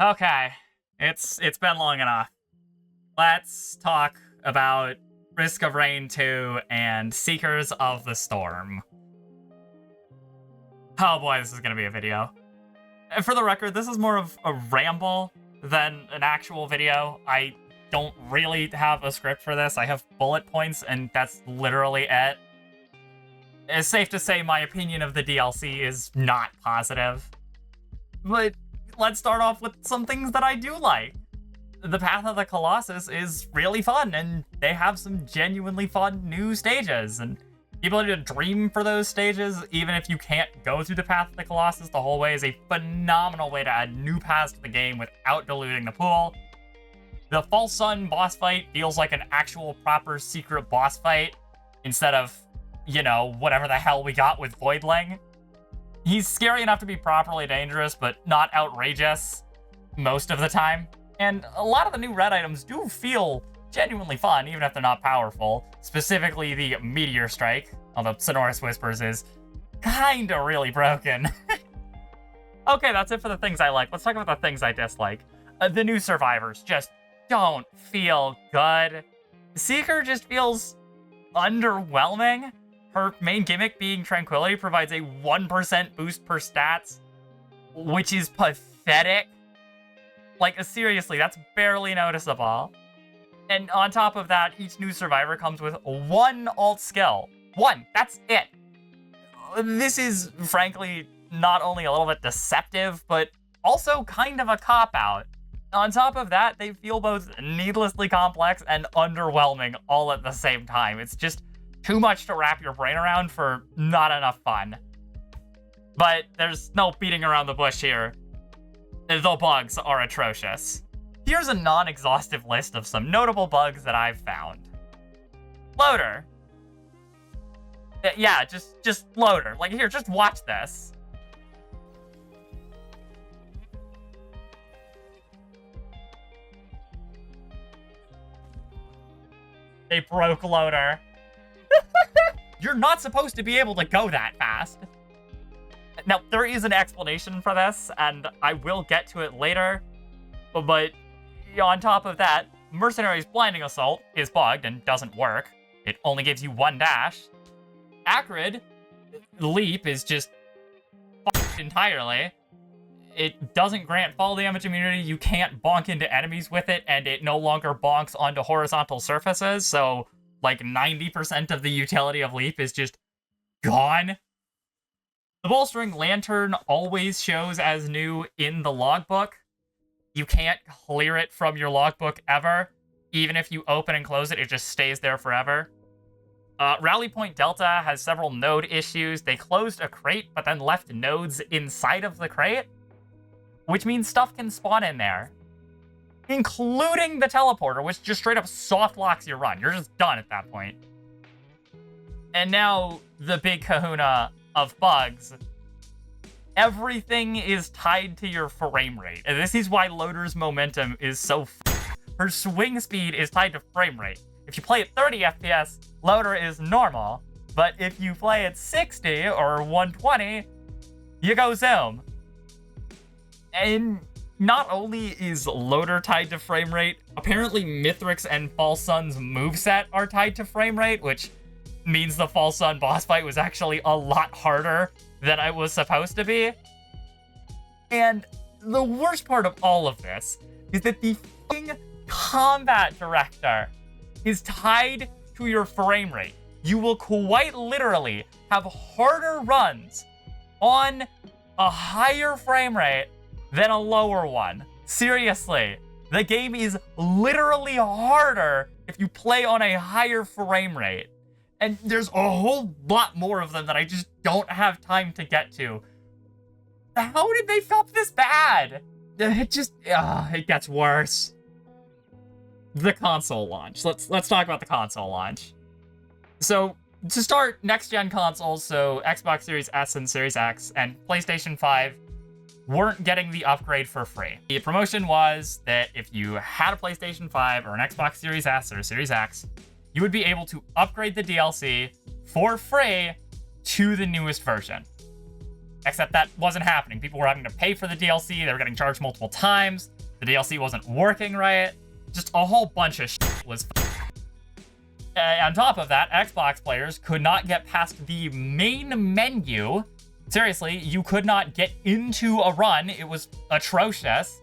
Okay, it's been long enough. Let's talk about Risk of Rain 2 and Seekers of the Storm. Oh boy, this is gonna be a video. And for the record, this is more of a ramble than an actual video. I don't really have a script for this. I have bullet points, and that's literally it. It's safe to say my opinion of the DLC is not positive. But let's start off with some things that I do like. The Path of the Colossus is really fun, and they have some genuinely fun new stages, and the ability to dream for those stages, even if you can't go through the Path of the Colossus the whole way, is a phenomenal way to add new paths to the game without diluting the pool. The False Sun boss fight feels like an actual proper secret boss fight, instead of, you know, whatever the hell we got with Voidling. He's scary enough to be properly dangerous, but not outrageous most of the time. And a lot of the new red items do feel genuinely fun, even if they're not powerful. Specifically the Meteor Strike, although Sonorous Whispers is kinda really broken. Okay, that's it for the things I like. Let's talk about the things I dislike. The new survivors just don't feel good. Seeker just feels underwhelming. Her main gimmick being Tranquility provides a 1% boost per stats, which is pathetic. Like, seriously, that's barely noticeable. And on top of that, each new survivor comes with one alt skill. One, that's it. This is, frankly, not only a little bit deceptive, but also kind of a cop-out. On top of that, they feel both needlessly complex and underwhelming all at the same time. It's just too much to wrap your brain around for not enough fun. But there's no beating around the bush here. The bugs are atrocious. Here's a non-exhaustive list of some notable bugs that I've found. Loader. Yeah, just loader. Like, here, just watch this. They broke loader. You're not supposed to be able to go that fast. Now, there is an explanation for this, and I will get to it later. But on top of that, Mercenary's Blinding Assault is bugged and doesn't work. It only gives you one dash. Acrid Leap is just fucked entirely. It doesn't grant fall damage immunity. You can't bonk into enemies with it, and it no longer bonks onto horizontal surfaces, so like 90% of the utility of Leap is just gone. The Bolstering Lantern always shows as new in the logbook. You can't clear it from your logbook ever. Even if you open and close it, it just stays there forever. Rally Point Delta has several node issues. They closed a crate, but then left nodes inside of the crate, which means stuff can spawn in there, including the teleporter, which just straight up soft locks your run. You're just done at that point. And now, the big kahuna of bugs. Everything is tied to your frame rate. And this is why Loader's momentum is so her swing speed is tied to frame rate. If you play at 30 FPS, Loader is normal. But if you play at 60 or 120, you go zoom. And not only is Loader tied to frame rate, apparently Mithrix and False Sun's moveset are tied to frame rate, which means the False Sun boss fight was actually a lot harder than it was supposed to be. And the worst part of all of this is that the f***ing combat director is tied to your frame rate. You will quite literally have harder runs on a higher frame rate than a lower one. Seriously, the game is literally harder if you play on a higher frame rate. And there's a whole lot more of them that I just don't have time to get to. How did they fuck this bad? It gets worse. The console launch. Let's talk about the console launch. So, to start, next-gen consoles, so Xbox Series S and Series X, and PlayStation 5 weren't getting the upgrade for free. The promotion was that if you had a PlayStation 5 or an Xbox Series S or a Series X, you would be able to upgrade the DLC for free to the newest version. Except that wasn't happening. People were having to pay for the DLC. They were getting charged multiple times. The DLC wasn't working right. Just a whole bunch of shit was on top of that, Xbox players could not get past the main menu. Seriously, you could not get into a run. It was atrocious.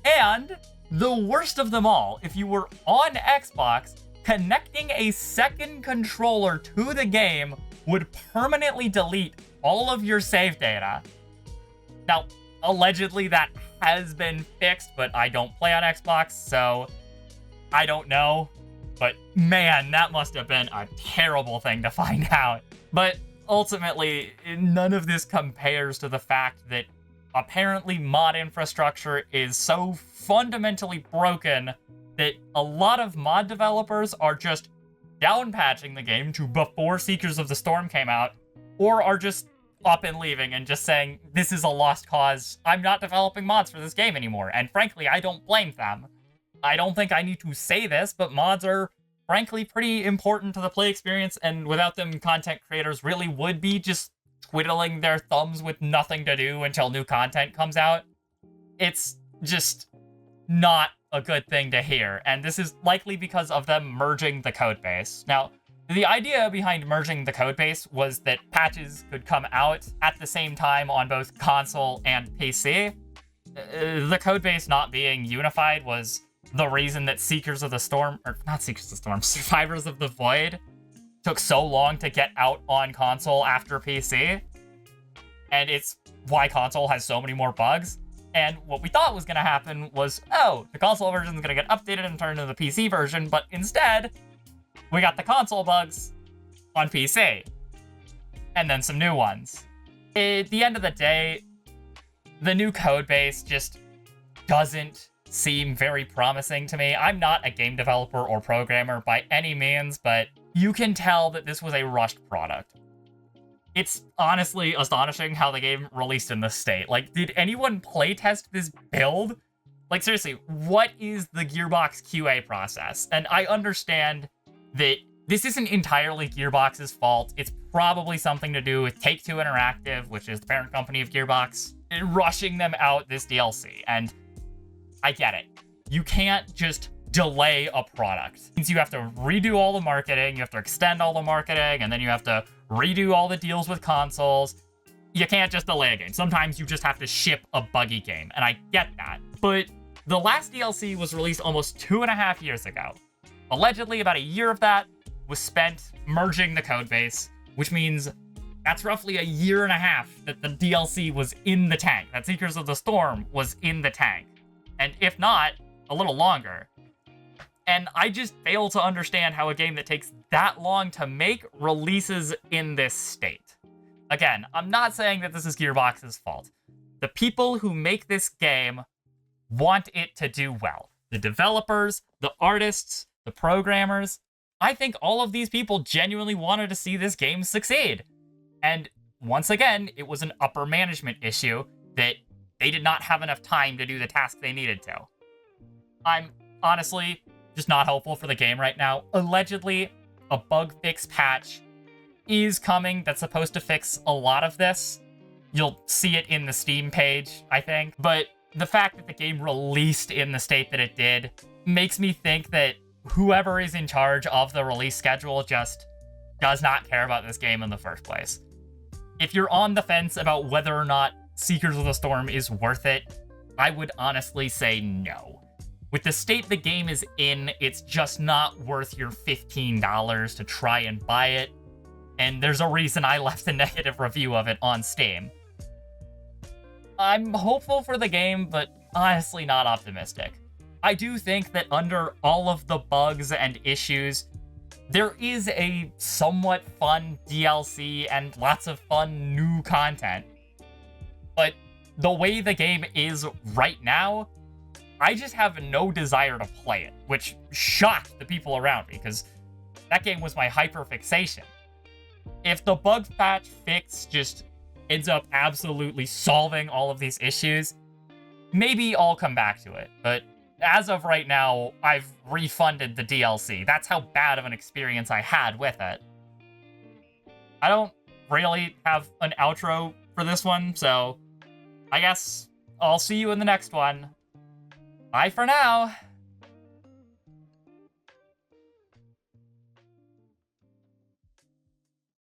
And the worst of them all, if you were on Xbox, connecting a second controller to the game would permanently delete all of your save data. Now, allegedly that has been fixed, but I don't play on Xbox, so I don't know. But man, that must have been a terrible thing to find out. But ultimately, none of this compares to the fact that apparently mod infrastructure is so fundamentally broken that a lot of mod developers are just downpatching the game to before Seekers of the Storm came out, or are just up and leaving and just saying, this is a lost cause, I'm not developing mods for this game anymore. And frankly, I don't blame them. I don't think I need to say this, but mods are frankly pretty important to the play experience, and without them, content creators really would be just twiddling their thumbs with nothing to do until new content comes out. It's just not a good thing to hear, and this is likely because of them merging the codebase. Now, the idea behind merging the codebase was that patches could come out at the same time on both console and PC. The codebase not being unified was the reason that Seekers of the Storm, or not Seekers of the Storm, Survivors of the Void took so long to get out on console after PC. And it's why console has so many more bugs. And what we thought was going to happen was, oh, the console version is going to get updated and turned into the PC version, but instead, we got the console bugs on PC. And then some new ones. At the end of the day, the new codebase just doesn't seem very promising to me. I'm not a game developer or programmer by any means, but you can tell that this was a rushed product. It's honestly astonishing how the game released in this state. Like, did anyone playtest this build? Like, seriously, what is the Gearbox QA process? And I understand that this isn't entirely Gearbox's fault. It's probably something to do with Take-Two Interactive, which is the parent company of Gearbox, rushing them out this DLC. And I get it. You can't just delay a product. It means you have to redo all the marketing, you have to extend all the marketing, and then you have to redo all the deals with consoles. You can't just delay a game. Sometimes you just have to ship a buggy game, and I get that. But the last DLC was released almost 2.5 years ago. Allegedly, about a year of that was spent merging the codebase, which means that's roughly 1.5 years that the DLC was in the tank, that Seekers of the Storm was in the tank. And if not, a little longer. And I just fail to understand how a game that takes that long to make releases in this state. Again, I'm not saying that this is Gearbox's fault. The people who make this game want it to do well. The developers, the artists, the programmers. I think all of these people genuinely wanted to see this game succeed. And once again, it was an upper management issue that they did not have enough time to do the task they needed to. I'm honestly just not hopeful for the game right now. Allegedly, a bug fix patch is coming that's supposed to fix a lot of this. You'll see it in the Steam page, I think. But the fact that the game released in the state that it did makes me think that whoever is in charge of the release schedule just does not care about this game in the first place. If you're on the fence about whether or not Seekers of the Storm is worth it, I would honestly say no. With the state the game is in, it's just not worth your $15 to try and buy it. And there's a reason I left a negative review of it on Steam. I'm hopeful for the game, but honestly not optimistic. I do think that under all of the bugs and issues, there is a somewhat fun DLC and lots of fun new content. But the way the game is right now, I just have no desire to play it, which shocked the people around me, because that game was my hyperfixation. If the bug patch fix just ends up absolutely solving all of these issues, maybe I'll come back to it. But as of right now, I've refunded the DLC. That's how bad of an experience I had with it. I don't really have an outro for this one, so I guess I'll see you in the next one. Bye for now.